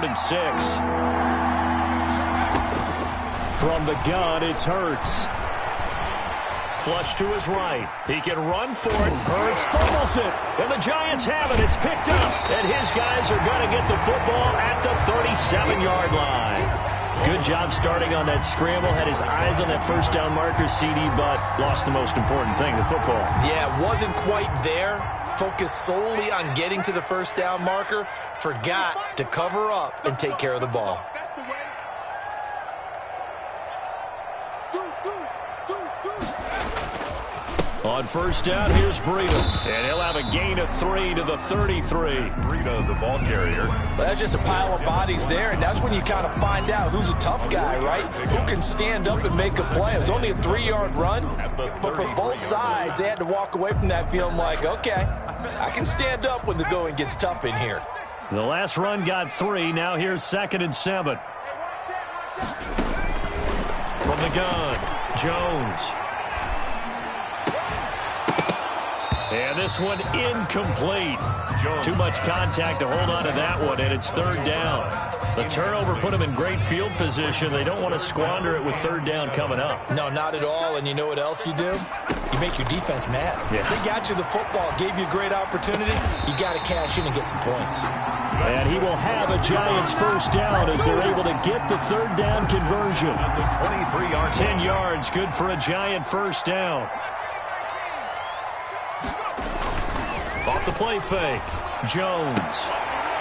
3rd and 6. From the gun, it's Hurts. Flush to his right. He can run for it. Hurts fumbles it. And the Giants have it. It's picked up. And his guys are going to get the football at the 37-yard line. Good job starting on that scramble. Had his eyes on that first down marker, CD, but lost the most important thing, the football. Yeah, wasn't quite there. Focused solely on getting to the first down marker. Forgot to cover up and take care of the ball. On first down, here's Breida. And he'll have a gain of 3 to the 33. Breida, the ball carrier. Well, that's just a pile of bodies there, and that's when you kind of find out who's a tough guy, right? Who can stand up and make a play. It was only a 3-yard run, but for both sides, they had to walk away from that feeling like, okay, I can stand up when the going gets tough in here. The last run got 3. Now here's 2nd and 7. From the gun, Jones. And this one incomplete. Too much contact to hold on to that one, and it's 3rd down. The turnover put them in great field position. They don't want to squander it with 3rd down coming up. No, not at all. And you know what else you do? You make your defense mad. Yeah. They got you the football, gave you a great opportunity. You got to cash in and get some points. And he will have a Giants first down as they're able to get the 3rd down conversion. 23-yard 10 yards, good for a Giant first down. Off the play fake. Jones.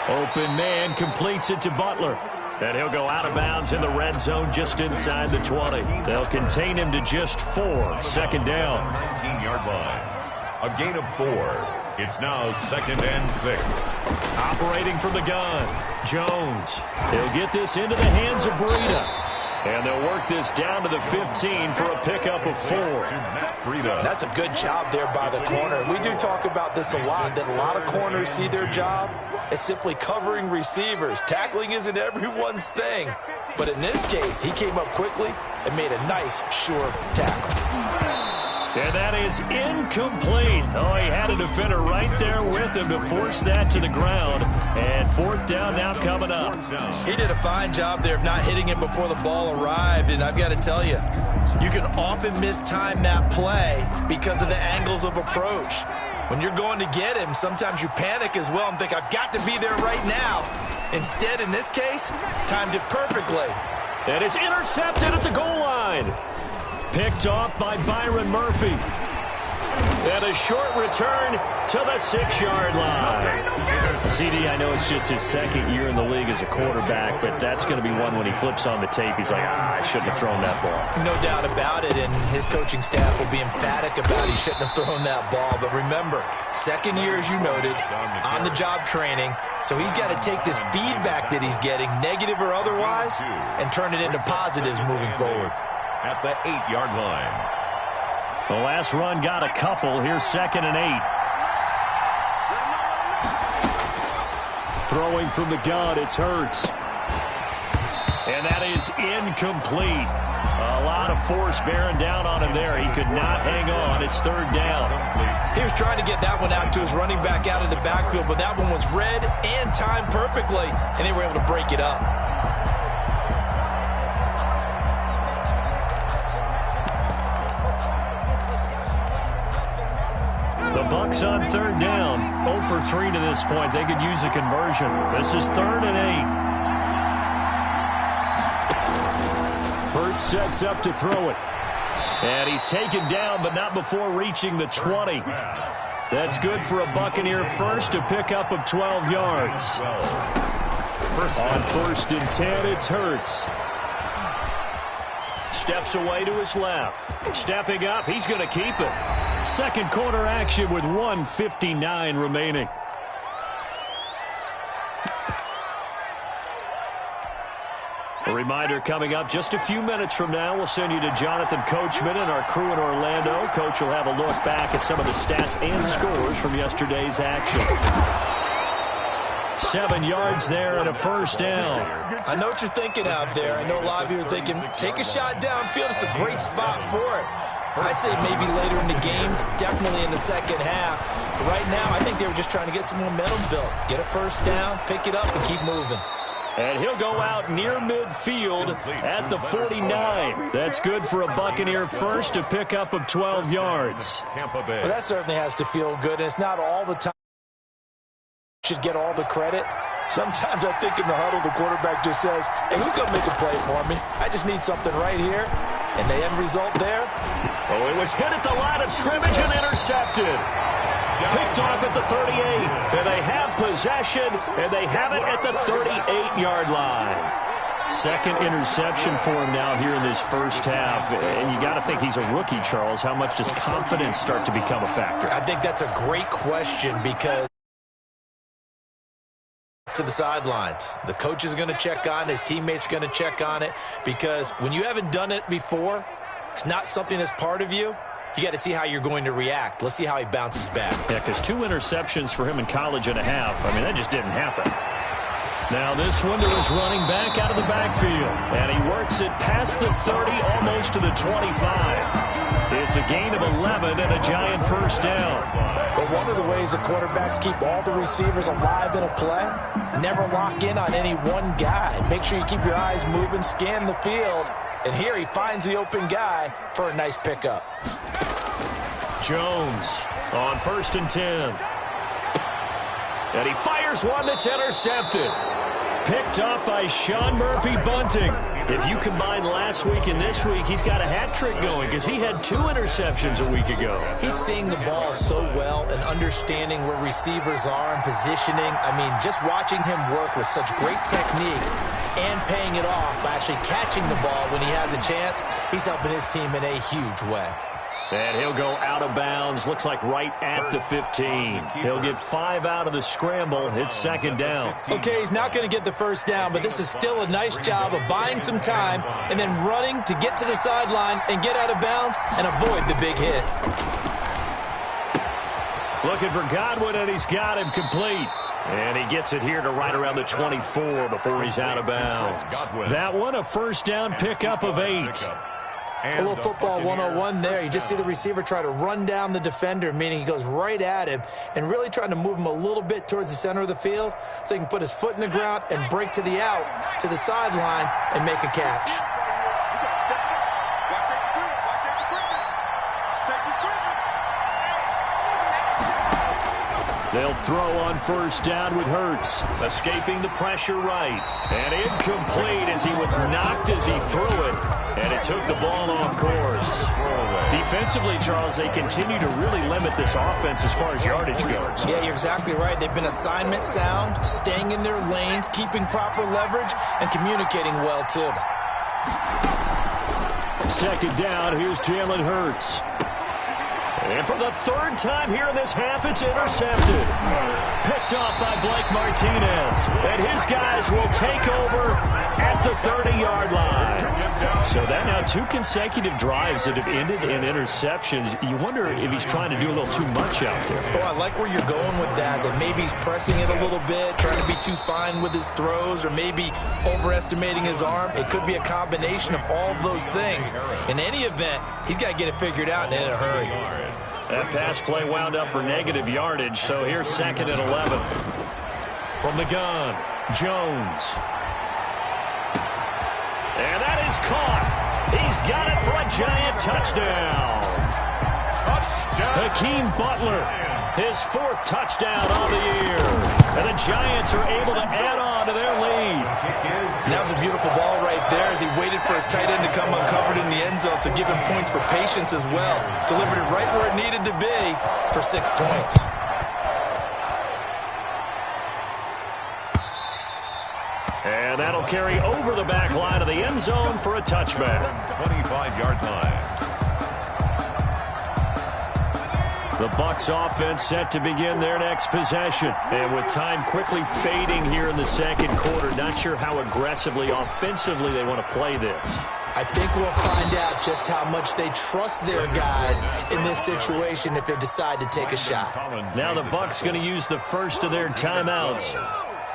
Open man completes it to Butler. And he'll go out of bounds in the red zone just inside the 20. They'll contain him to just 4. 2nd down. 19-yard line. A gain of 4. It's now 2nd and 6. Operating from the gun. Jones. He'll get this into the hands of Breida. And they'll work this down to the 15 for a pickup of 4. That's a good job there by the corner. We do talk about this a lot, that a lot of corners see their job as simply covering receivers. Tackling isn't everyone's thing. But in this case, he came up quickly and made a nice, sure tackle. And that is incomplete. Oh, he had a defender right there with him to force that to the ground. And 4th down now coming up. He did a fine job there of not hitting him before the ball arrived. And I've got to tell you, you can often mistime that play because of the angles of approach. When you're going to get him, sometimes you panic as well and think, I've got to be there right now. Instead, in this case, timed it perfectly. And it's intercepted at the goal line. Picked off by Byron Murphy. And a short return to the 6-yard line. CD, I know it's just his 2nd year in the league as a quarterback, but that's going to be one when he flips on the tape. He's like, I shouldn't have thrown that ball. No doubt about it, and his coaching staff will be emphatic about he shouldn't have thrown that ball. But remember, 2nd year, as you noted, on-the-job training. So he's got to take this feedback that he's getting, negative or otherwise, and turn it into positives moving forward. At the 8-yard line. The last run got a couple. Here's 2nd and 8. Throwing from the gun, it's Hurts. And that is incomplete. A lot of force bearing down on him there. He could not hang on. It's 3rd down. He was trying to get that one out to his running back out of the backfield, but that one was read and timed perfectly, and they were able to break it up. The Bucs on 3rd down. 0 for 3 to this point. They could use a conversion. This is 3rd and 8. Hurts sets up to throw it. And he's taken down, but not before reaching the 20. That's good for a Buccaneer first, a pickup of 12 yards. On 1st and 10, it's Hurts. Steps away to his left. Stepping up, he's going to keep it. 2nd quarter action with 1:59 remaining. A reminder coming up just a few minutes from now, we'll send you to Jonathan Coachman and our crew in Orlando. Coach will have a look back at some of the stats and scores from yesterday's action. 7 yards there and a first down. I know what you're thinking out there. I know a lot of you are thinking, take a shot downfield. It's a great spot for it. I'd say maybe later in the game, definitely in the 2nd half. But right now, I think they were just trying to get some momentum built. Get a first down, pick it up, and keep moving. And he'll go out near midfield at the 49. That's good for a Buccaneer first, a pickup of 12 yards. Tampa Bay. Well, that certainly has to feel good, and it's not all the time. Should get all the credit. Sometimes I think in the huddle, the quarterback just says, hey, who's going to make a play for me? I just need something right here. And the end result there? Oh, it was hit at the line of scrimmage and intercepted. Picked off at the 38. And they have possession, and they have it at the 38-yard line. Second interception for him now here in this first half. And you got to think he's a rookie, Charles. How much does confidence start to become a factor? I think that's a great question because to the sidelines. The coach is going to check on it. His teammates are going to check on it because when you haven't done it before, it's not something that's part of you. You got to see how you're going to react. Let's see how he bounces back. Yeah, because 2 interceptions for him in college and a half. I mean, that just didn't happen. Now this one to his running back out of the backfield. And he works it past the 30, almost to the 25. It's a gain of 11 and a Giant first down. But one of the ways the quarterbacks keep all the receivers alive in a play, never lock in on any one guy. Make sure you keep your eyes moving, scan the field. And here he finds the open guy for a nice pickup. Jones on 1st and 10. And he fires one that's intercepted. Picked up by Sean Murphy-Bunting. If you combine last week and this week, he's got a hat trick going because he had 2 interceptions a week ago. He's seeing the ball so well and understanding where receivers are and positioning. I mean, just watching him work with such great technique and paying it off by actually catching the ball when he has a chance, he's helping his team in a huge way. And he'll go out of bounds, looks like right at the 15. He'll get 5 out of the scramble. It's 2nd down. Okay, he's not going to get the first down, but this is still a nice job of buying some time and then running to get to the sideline and get out of bounds and avoid the big hit. Looking for Godwin, and he's got him complete. And he gets it here to right around the 24 before he's out of bounds. That one, a first down pickup of 8. A little football 101 there. You just see the receiver try to run down the defender, meaning he goes right at him and really trying to move him a little bit towards the center of the field so he can put his foot in the ground and break to the out, to the sideline, and make a catch. They'll throw on first down with Hurts. Escaping the pressure right. And incomplete as he was knocked as he threw it. And it took the ball off course. Defensively, Charles, they continue to really limit this offense as far as yardage goes. Yeah, you're exactly right. They've been assignment sound, staying in their lanes, keeping proper leverage, and communicating well, too. 2nd down, here's Jalen Hurts. And for the 3rd time here in this half, it's intercepted. Picked off by Blake Martinez. And his guys will take over at the 30-yard line. So that now 2 consecutive drives that have ended in interceptions. You wonder if he's trying to do a little too much out there. Oh, I like where you're going with that maybe he's pressing it a little bit, trying to be too fine with his throws, or maybe overestimating his arm. It could be a combination of all of those things. In any event, he's got to get it figured out and in a hurry. That pass play wound up for negative yardage, so here's 2nd and 11. From the gun, Jones. And that is caught. He's got it for a Giant touchdown. Hakeem Butler, his 4th touchdown on the year. And the Giants are able to add on to their lead. And that was a beautiful ball right there as he waited for his tight end to come uncovered in the end zone, so give him points for patience as well. Delivered it right where it needed to be for 6 points. And that'll carry over the back line of the end zone for a touchback. 25-yard line. The Bucs offense set to begin their next possession. And with time quickly fading here in the 2nd quarter, not sure how aggressively, offensively they want to play this. I think we'll find out just how much they trust their guys in this situation if they decide to take a shot. Now the Bucs going to use the first of their timeouts,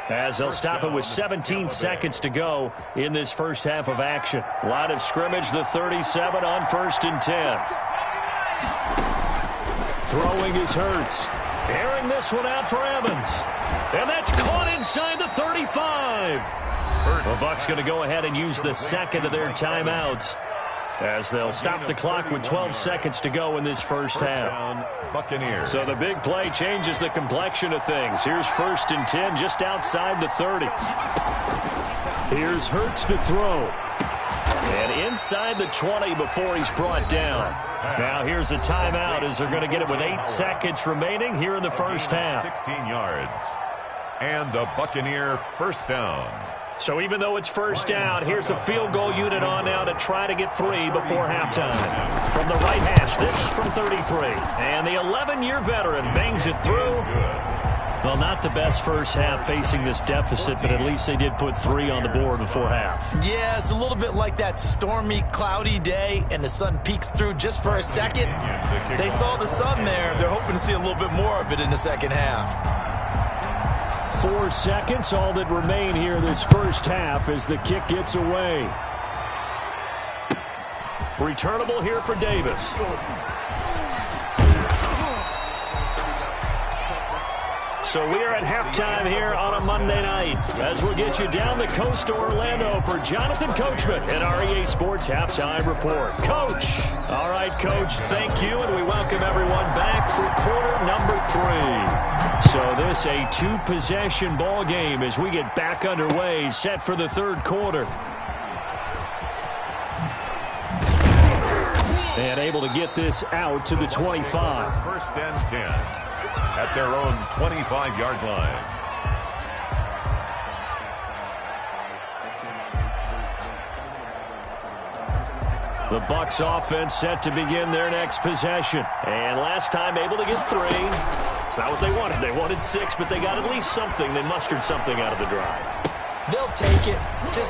as they'll stop it with 17 seconds to go in this first half of action. Line of scrimmage, the 37 on 1st and 10. Throwing is Hurts. Airing this one out for Evans. And that's caught inside the 35. The Bucs going to go ahead and use the second of their timeouts as they'll stop the clock with 12 seconds to go in this first half. Buccaneers. So the big play changes the complexion of things. Here's 1st and 10 just outside the 30. Here's Hurts to throw. And inside the 20 before he's brought down. Now here's a timeout as they're going to get it with 8 seconds remaining here in the first half. 16 yards. And the Buccaneer first down. So even though it's first down, here's the field goal unit on now to try to get 3 before halftime. From the right hash, this from 33. And the 11-year veteran bangs it through. Well, not the best first half facing this deficit, but at least they did put 3 on the board before half. Yeah, it's a little bit like that stormy, cloudy day, and the sun peeks through just for a second. They saw the sun there. They're hoping to see a little bit more of it in the second half. 4 seconds, all that remain here this first half as the kick gets away. Returnable here for Davis. So we are at halftime here on a Monday night as we'll get you down the coast to Orlando for Jonathan Coachman and our EA Sports Halftime Report. Coach. All right, Coach, thank you, and we welcome everyone back for quarter number 3. So this a 2-possession ball game as we get back underway, set for the third quarter. And able to get this out to the 25. 1st and 10. At their own 25-yard line. The Bucs offense set to begin their next possession. And last time able to get 3. It's not what they wanted. They wanted 6, but they got at least something. They mustered something out of the drive. They'll take it.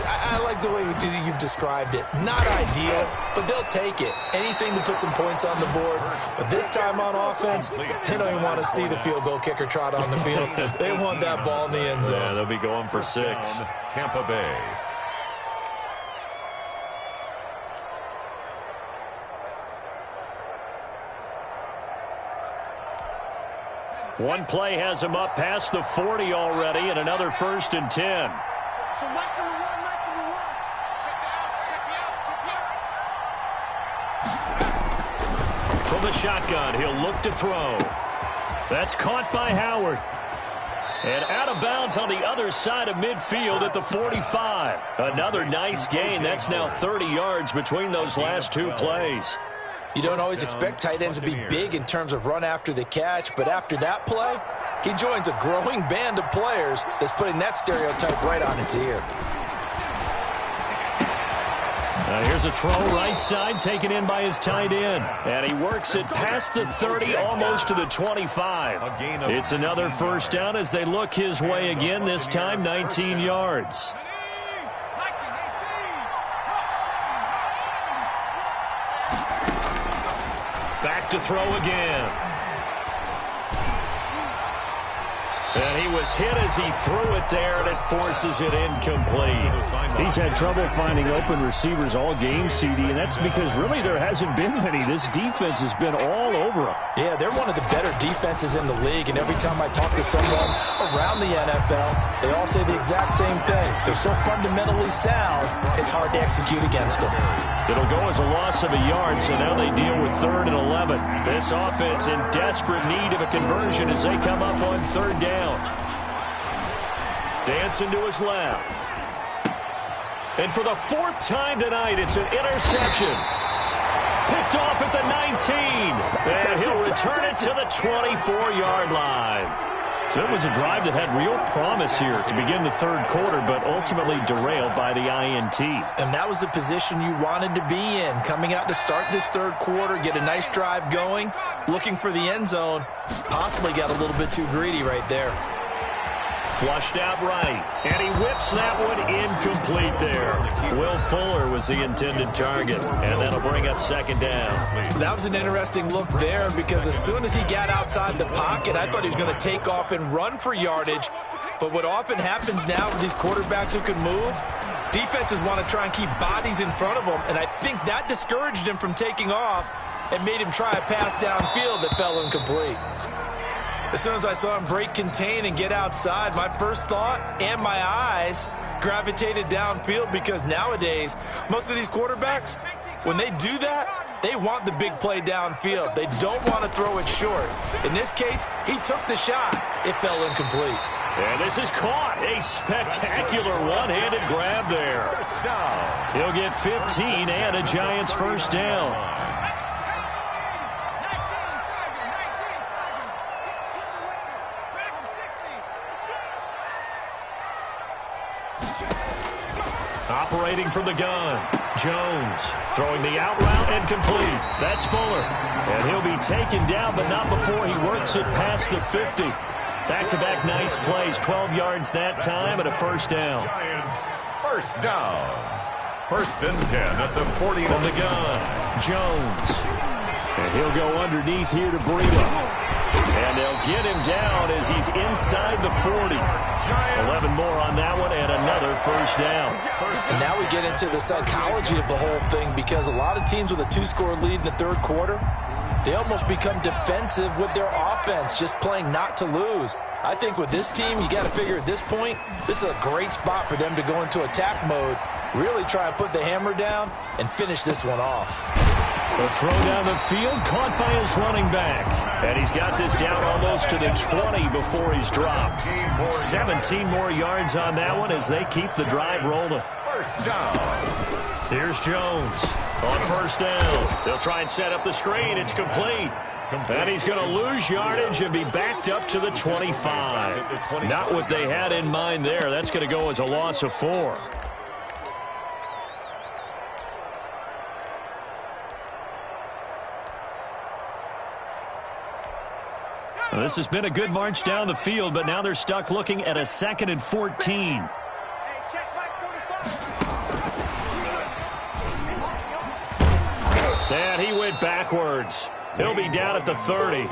I like the way you've described it. Not ideal, but they'll take it. Anything to put some points on the board. But this time on offense, they don't even want to see the field goal kicker trot on the field. They want that ball in the end zone. Yeah, they'll be going for 6. Tampa Bay. One play has him up past the 40 already, and another 1st and 10. So watch number 1, watch number 1. Check me out, check me out. From the shotgun, he'll look to throw. That's caught by Howard. And out of bounds on the other side of midfield at the 45. Another nice gain. That's now 30 yards between those last 2 plays. You don't always expect tight ends to be big in terms of run after the catch, but after that play, he joins a growing band of players that's putting that stereotype right on its ear. Here's a throw right side taken in by his tight end. And he works it past the 30, almost to the 25. It's another first down as they look his way again, this time 19 yards. Back to throw again. And he was hit as he threw it there, and it forces it incomplete. He's had trouble finding open receivers all game, CD, and that's because really there hasn't been many. This defense has been all over him. Yeah, they're one of the better defenses in the league, and every time I talk to someone around the NFL, they all say the exact same thing. They're so fundamentally sound, it's hard to execute against them. It'll go as a loss of a yard, so now they deal with 3rd and 11. This offense in desperate need of a conversion as they come up on 3rd down. Dancing to his left. And for the 4th time tonight, it's an interception. Picked off at the 19. And he'll return it to the 24-yard line. So it was a drive that had real promise here to begin the 3rd quarter, but ultimately derailed by the INT. And that was the position you wanted to be in, coming out to start this 3rd quarter, get a nice drive going, looking for the end zone. Possibly got a little bit too greedy right there. Flushed out right, and he whips that one incomplete there. Will Fuller was the intended target, and that'll bring up 2nd down. That was an interesting look there because as soon as he got outside the pocket, I thought he was going to take off and run for yardage. But what often happens now with these quarterbacks who can move, defenses want to try and keep bodies in front of them, and I think that discouraged him from taking off and made him try a pass downfield that fell incomplete. As soon as I saw him break contain and get outside, my first thought and my eyes gravitated downfield because nowadays, most of these quarterbacks, when they do that, they want the big play downfield. They don't want to throw it short. In this case, he took the shot. It fell incomplete. And this is caught. A spectacular one-handed grab there. He'll get 15 and a Giants first down. Operating from the gun, Jones throwing the out route and complete. That's Fuller. And he'll be taken down, but not before he works it past the 50. Back-to-back nice plays, 12 yards that time and a first down. Giants first down. First and 10 at the 40. From the gun, Jones. And he'll go underneath here to Breida. And they'll get him down as he's inside the 40. 11 more on that one and another first down. And now we get into the psychology of the whole thing because a lot of teams with a 2-score lead in the third quarter, they almost become defensive with their offense, just playing not to lose. I think with this team, you got to figure at this point, this is a great spot for them to go into attack mode, really try and put the hammer down and finish this one off. The throw down the field, caught by his running back. And he's got this down almost to the 20 before he's dropped. 17 more yards on that one as they keep the drive rolling. First down. Here's Jones on first down. They'll try and set up the screen. It's complete. And he's going to lose yardage and be backed up to the 25. Not what they had in mind there. That's going to go as a loss of 4. Well, this has been a good march down the field, but now they're stuck looking at a 2nd and 14. And he went backwards. He'll be down at the 30.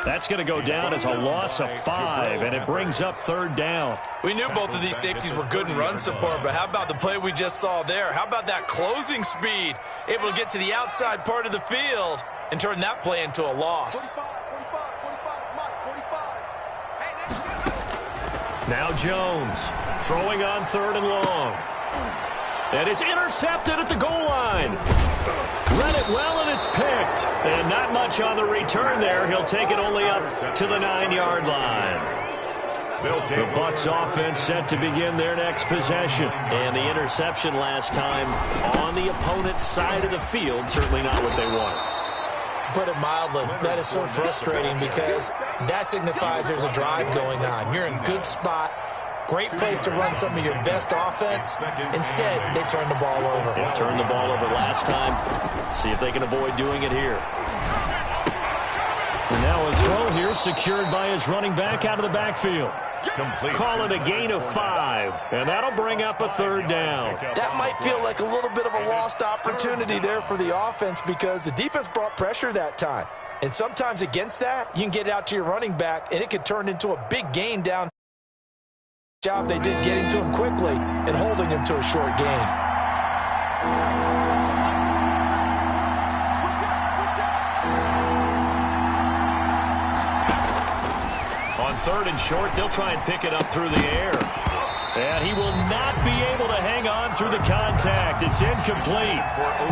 That's going to go down as a loss of 5, and it brings up third down. We knew both of these safeties were good in run support, but how about the play we just saw there? How about that closing speed? Able to get to the outside part of the field and turn that play into a loss. Now Jones throwing on 3rd and long. And it's intercepted at the goal line. Read it well, and it's picked. And not much on the return there. He'll take it only up to the 9-yard line. The Bucs offense set to begin their next possession. And the interception last time on the opponent's side of the field. Certainly not what they wanted. Put it mildly, that is so frustrating because that signifies there's a drive going on. You're in good spot, great place to run some of your best offense. Instead, they turn the ball over. Yeah, turned the ball over last time. See if they can avoid doing it here. And now a throw here secured by his running back out of the backfield. Complete. Call it a gain of 5, and that'll bring up a third down. That might feel like a little bit of a lost opportunity there for the offense because the defense brought pressure that time. And sometimes against that, you can get it out to your running back, and it could turn into a big gain down. Job they did getting to him quickly and holding him to a short gain. On 3rd and short, they'll try and pick it up through the air. And he will not be able to hang on through the contact. It's incomplete.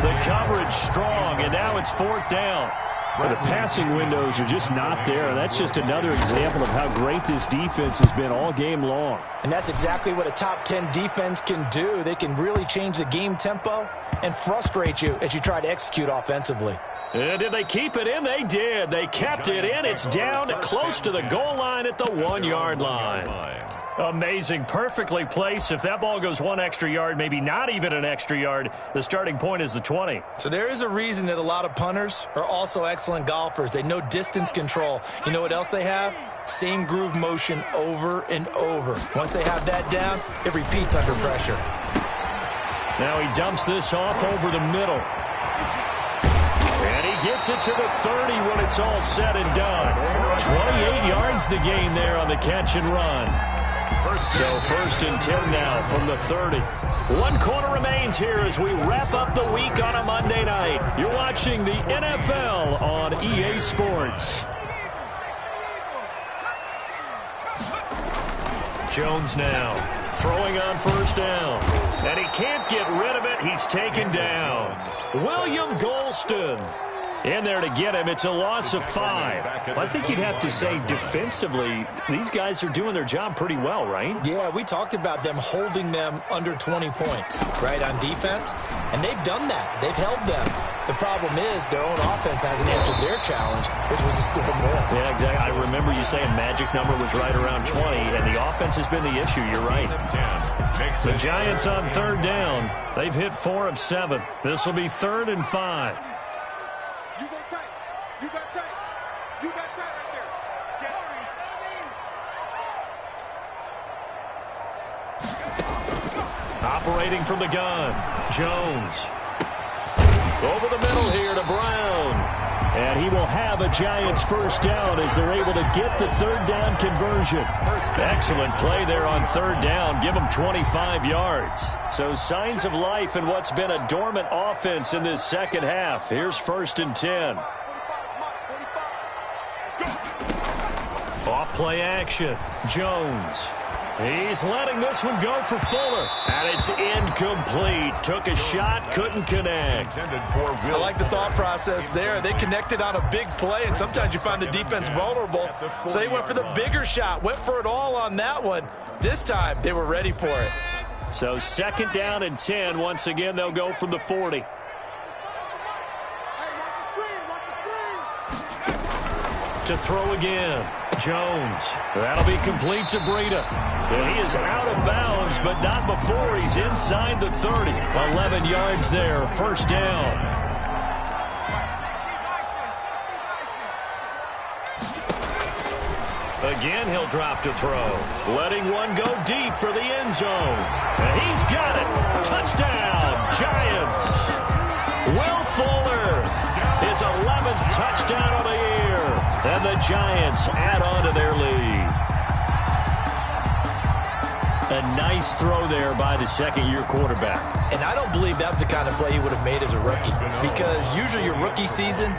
The coverage strong, and now it's 4th down. Well, the passing windows are just not there. That's just another example of how great this defense has been all game long. And that's exactly what a top 10 defense can do. They can really change the game tempo and frustrate you as you try to execute offensively. And did they keep it in? They did. They kept it in. It's down to close to the goal line at the 1-yard line. Amazing. Perfectly placed. If that ball goes 1 extra yard, maybe not even an extra yard, the starting point is the 20. So there is a reason that a lot of punters are also excellent golfers. They know distance control. You know what else they have? Same groove motion over and over. Once they have that down, it repeats under pressure. Now he dumps this off over the middle. And he gets it to the 30 when it's all said and done. 28 yards the gain there on the catch and run. So 1st and 10 now from the 30. 1 quarter remains here as we wrap up the week on a Monday night. You're watching the NFL on EA Sports. Jones now Throwing on first down. And he can't get rid of it. He's taken down. William Golston in there to get him. It's a loss of 5. Well, I think you'd have to say defensively, these guys are doing their job pretty well, right? Yeah, we talked about them holding them under 20 points, right, on defense. And they've done that. They've held them. The problem is their own offense hasn't answered their challenge, which was to score more. Yeah, exactly. I remember you saying magic number was right around 20, and the offense has been the issue. You're right. The Giants on third down. They've hit 4 of 7. This will be 3rd and 5. You go tight. You got tight. You got tight right there. Operating from the gun. Jones. Over the middle here to Brown. And he will have a Giants first down as they're able to get the third down conversion. Excellent play there on third down. Give them 25 yards. So signs of life in what's been a dormant offense in this second half. Here's 1st and 10. Off play action. Jones. He's letting this one go for Fuller. And it's incomplete. Took a shot, couldn't connect. I like the thought process there. They connected on a big play, and sometimes you find the defense vulnerable. So they went for the bigger shot, went for it all on that one. This time, they were ready for it. So 2nd down and 10. Once again, they'll go from the 40. To throw again. Jones. That'll be complete to Breida. And he is out of bounds, but not before he's inside the 30. 11 yards there. First down. Again, he'll drop to throw. Letting one go deep for the end zone. And he's got it. Touchdown, Giants. Will Fuller, his 11th touchdown of the year. And the Giants add on to their lead. A nice throw there by the second-year quarterback. And I don't believe that was the kind of play he would have made as a rookie, because usually your rookie season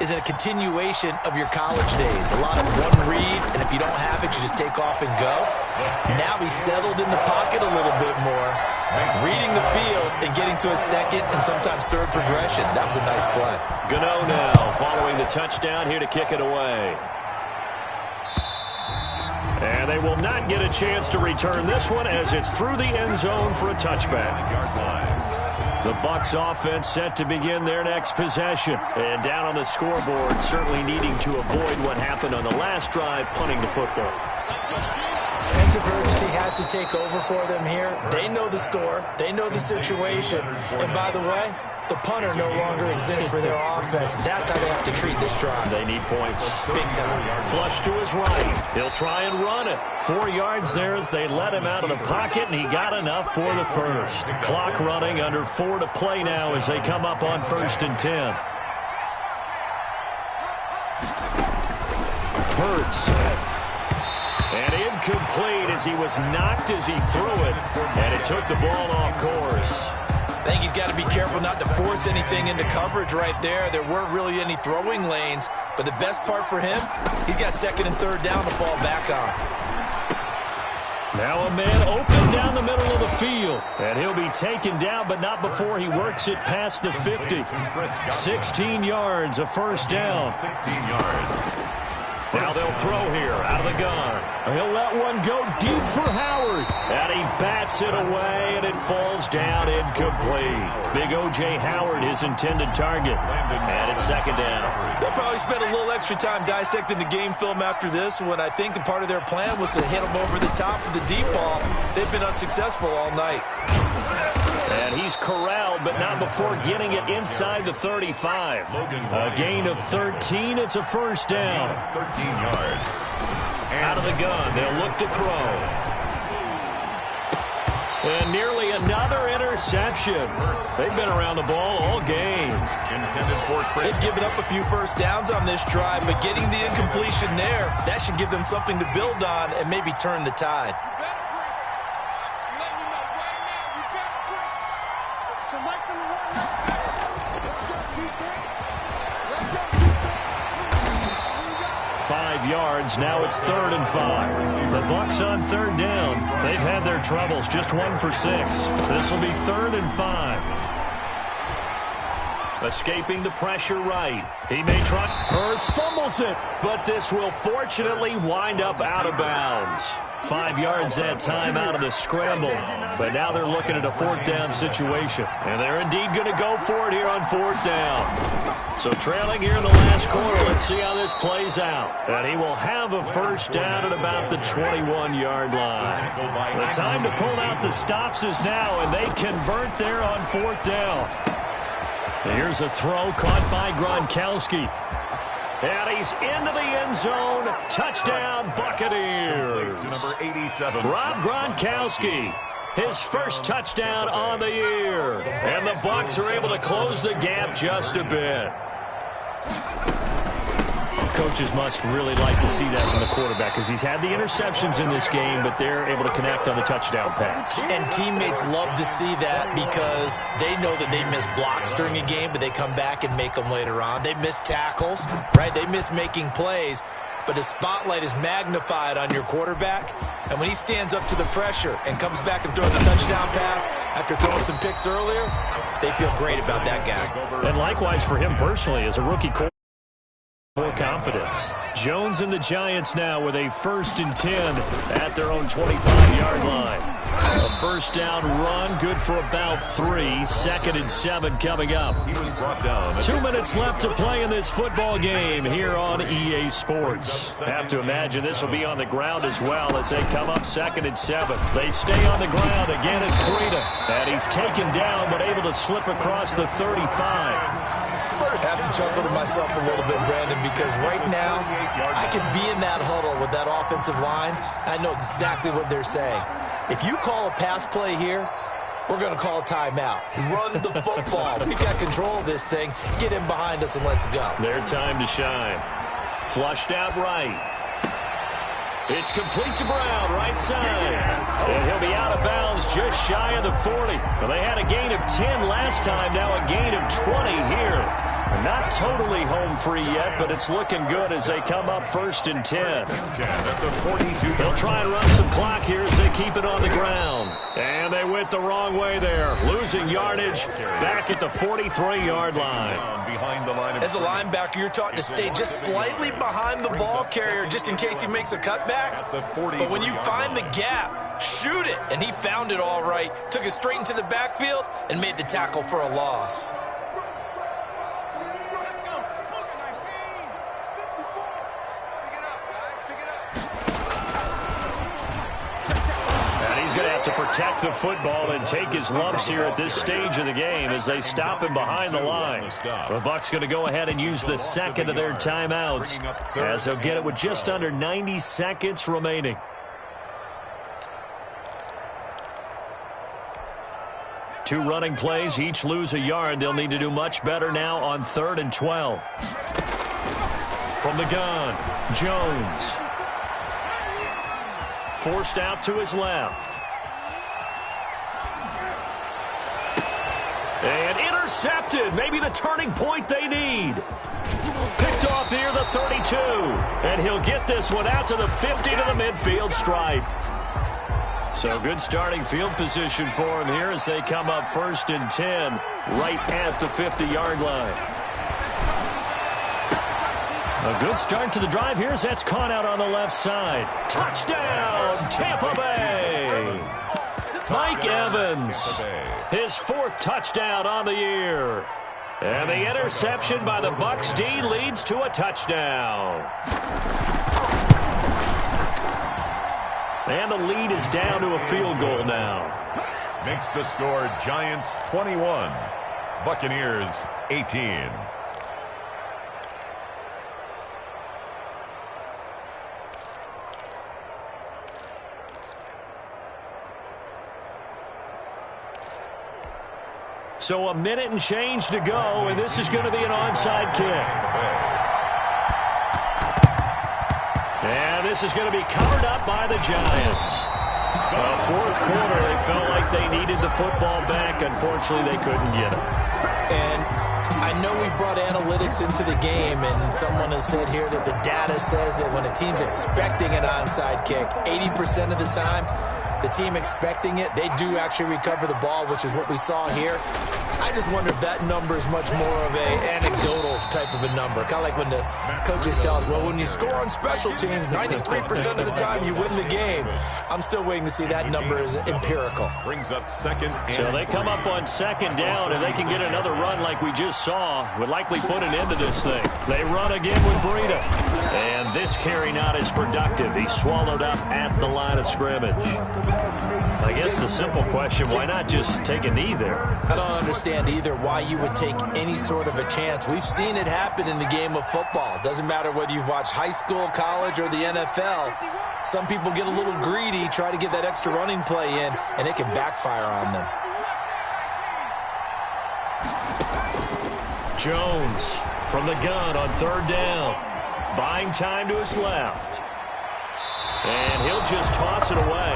is a continuation of your college days. A lot of one read, and if you don't have it, you just take off and go. Now he's settled in the pocket a little bit more, reading the field and getting to a second and sometimes third progression. That was a nice play. Gano now following the touchdown here to kick it away. And they will not get a chance to return this one as it's through the end zone for a touchback. The Bucs offense set to begin their next possession. And down on the scoreboard, certainly needing to avoid what happened on the last drive, punting the football. Sense of urgency has to take over for them here. They know the score. They know the situation. And by the way, the punter no longer exists for their offense. That's how they have to treat this drive. They need points. Big time. Flush to his right. He'll try and run it. 4 yards there as they let him out of the pocket, and he got enough for the first. Clock running, under 4 to play now as they come up on 1st and 10. Hurts. And incomplete as he was knocked as he threw it. And it took the ball off course. I think he's got to be careful not to force anything into coverage right there. There weren't really any throwing lanes. But the best part for him, he's got 2nd and 3rd down to fall back on. Now a man open down the middle of the field. And he'll be taken down, but not before he works it past the 50. 16 yards, a first down. 16 yards. Now they'll throw here out of the gun. He'll let one go deep for Howard. And he bats it away, and it falls down incomplete. Big O.J. Howard, his intended target. And it's 2nd down. They'll probably spend a little extra time dissecting the game film after this one. I think the part of their plan was to hit him over the top of the deep ball. They've been unsuccessful all night. And he's corralled, but not before getting it inside the 35. A gain of 13. It's a first down. 13 yards. Out of the gun, they'll look to throw. And nearly another interception. They've been around the ball all game. They've given up a few first downs on this drive, but getting the incompletion there, that should give them something to build on and maybe turn the tide. 5 yards. Now it's 3rd and 5. The Bucs on 3rd down. They've had their troubles. Just 1 for 6. This will be 3rd and 5. Escaping the pressure right. He may try. Hurts fumbles it, but this will fortunately wind up out of bounds. 5 yards that time out of the scramble. But now they're looking at a 4th down situation. And they're indeed going to go for it here on 4th down. So trailing here in the last quarter. Let's see how this plays out. And he will have a 1st down at about the 21-yard line. The time to pull out the stops is now, and they convert there on 4th down. Here's a throw caught by Gronkowski. And he's into the end zone. Touchdown, Buccaneers. Number 87. Rob Gronkowski, his first touchdown on the year. And the Bucs are able to close the gap just a bit. Coaches must really like to see that from the quarterback because he's had the interceptions in this game, but they're able to connect on the touchdown pass. And teammates love to see that because they know that they miss blocks during a game, but they come back and make them later on. They miss tackles, right? They miss making plays, but the spotlight is magnified on your quarterback. And when he stands up to the pressure and comes back and throws a touchdown pass after throwing some picks earlier, they feel great about that guy. And likewise for him personally as a rookie quarterback. More confidence. Jones and the Giants now with a 1st and 10 at their own 25-yard line. A 1st down run, good for about 3. 2nd and 7 coming up. He was brought down. 2 minutes left to play in this football game here on EA Sports. Have to imagine this will be on the ground as well as they come up 2nd and 7. They stay on the ground. Again, it's Breida. And he's taken down but able to slip across the 35. I have to chuckle to myself a little bit, Brandon, because right now I can be in that huddle with that offensive line. I know exactly what they're saying. If you call a pass play here, we're going to call a timeout. Run the football. We've got control of this thing. Get in behind us and let's go. Their time to shine. Flushed out right. It's complete to Brown, right side. And he'll be out of bounds just shy of the 40. Well, they had a gain of 10 last time, now a gain of 20 here. Not totally home free yet, but it's looking good as they come up 1st and 10. They'll try and run some clock here as they keep it on the ground. And they went the wrong way there, losing yardage back at the 43-yard line. As a linebacker, you're taught to stay just slightly behind the ball carrier just in case he makes a cutback. But when you find the gap, shoot it. And he found it all right, took it straight into the backfield, and made the tackle for a loss. To protect the football and take his lumps here at this stage of the game as they stop him behind the line. The Bucs going to go ahead and use the 2nd of their timeouts as they'll get it with just under 90 seconds remaining. Two running plays, each lose a yard. They'll need to do much better now on 3rd and 12. From the gun, Jones. Forced out to his left. And intercepted. Maybe the turning point they need. Picked off here, the 32. And he'll get this one out to the 50 to the midfield stripe. So good starting field position for him here as they come up 1st and 10 right at the 50-yard line. A good start to the drive here as that's caught out on the left side. Touchdown, Tampa Bay. Mike Evans, his 4th touchdown on the year. And the interception by the Bucs D leads to a touchdown. And the lead is down to a field goal now. Makes the score Giants 21, Buccaneers 18. So a minute and change to go, and this is going to be an onside kick. And this is going to be covered up by the Giants. 4th quarter, they felt like they needed the football back. Unfortunately, they couldn't get it. And I know we brought analytics into the game, and someone has said here that the data says that when a team's expecting an onside kick, 80% of the time, the team expecting it, they do actually recover the ball, which is what we saw here. I just wonder if that number is much more of an anecdotal type of a number. Kind of like when the coaches tell us, well, when you score on special teams, 93% of the time you win the game. I'm still waiting to see that number is empirical. Brings up second. So they come up on second down, and they can get another run like we just saw. Would likely put an end to this thing. They run again with Breida. And this carry not as productive. He's swallowed up at the line of scrimmage. I guess the simple question, why not just take a knee there? I don't understand either why you would take any sort of a chance. We've seen it happen in the game of football. Doesn't matter whether you've watched high school, college, or the NFL. Some people get a little greedy, try to get that extra running play in, and it can backfire on them. Jones from the gun on third down. Buying time to his left. And he'll just toss it away.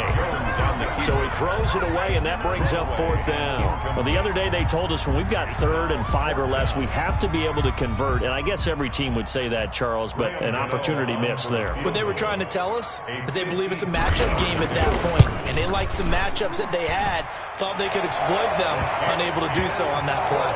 So he throws it away, and that brings up fourth down. Well, the other day they told us when we've got 3rd and 5 or less, we have to be able to convert. And I guess every team would say that, Charles, but an opportunity missed there. What they were trying to tell us is they believe it's a matchup game at that point. And they liked some matchups that they had, thought they could exploit them, unable to do so on that play.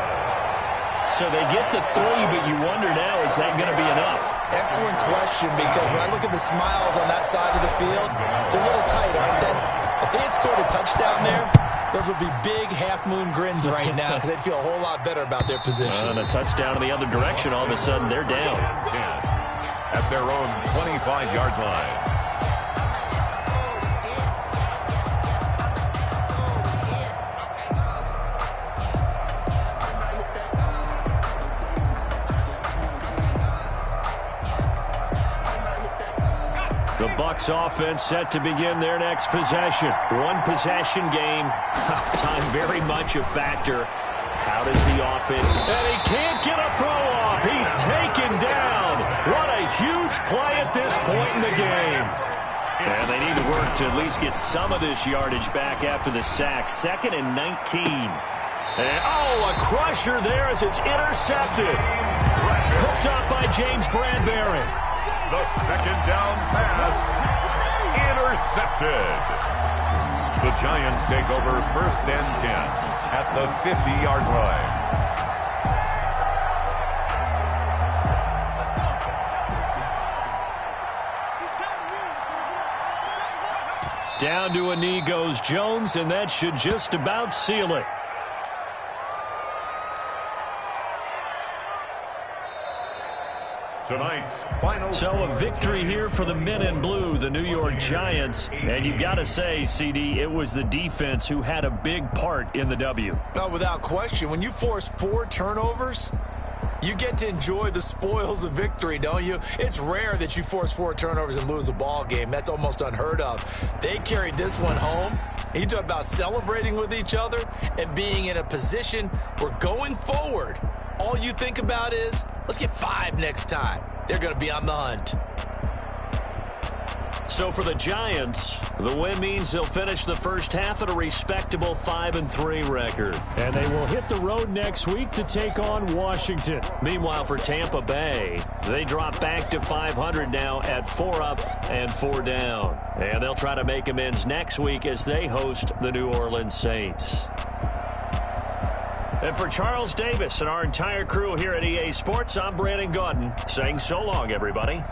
So they get the 3, but you wonder now, is that going to be enough? Excellent question, because when I look at the smiles on that side of the field, they're a little tight, aren't they? If they had scored a touchdown there, those would be big half-moon grins right now because they'd feel a whole lot better about their position. And a touchdown in the other direction, all of a sudden they're down. 10 at their own 25-yard line. The Bucs offense set to begin their next possession. One possession game. Time very much a factor. How does the offense... And he can't get a throw off. He's taken down. What a huge play at this point in the game. And they need to work to at least get some of this yardage back after the sack. 2nd and 19. And, oh, a crusher there as it's intercepted. Picked up by James Bradbury. The second down pass intercepted. The Giants take over 1st and 10 at the 50-yard line. Down to a knee goes Jones, and that should just about seal it. Tonight's final. So a victory here for the men in blue, the New York Giants. And you've got to say, CD, it was the defense who had a big part in the W. No, without question. When you force 4 turnovers, you get to enjoy the spoils of victory, don't you? It's rare that you force 4 turnovers and lose a ball game. That's almost unheard of. They carried this one home. You talk about celebrating with each other and being in a position where going forward, all you think about is, let's get 5 next time. They're going to be on the hunt. So for the Giants, the win means they'll finish the first half at a respectable 5-3 record. And they will hit the road next week to take on Washington. Meanwhile, for Tampa Bay, they drop back to 500 now at 4 up and 4 down. And they'll try to make amends next week as they host the New Orleans Saints. And for Charles Davis and our entire crew here at EA Sports, I'm Brandon Gaudin saying so long, everybody.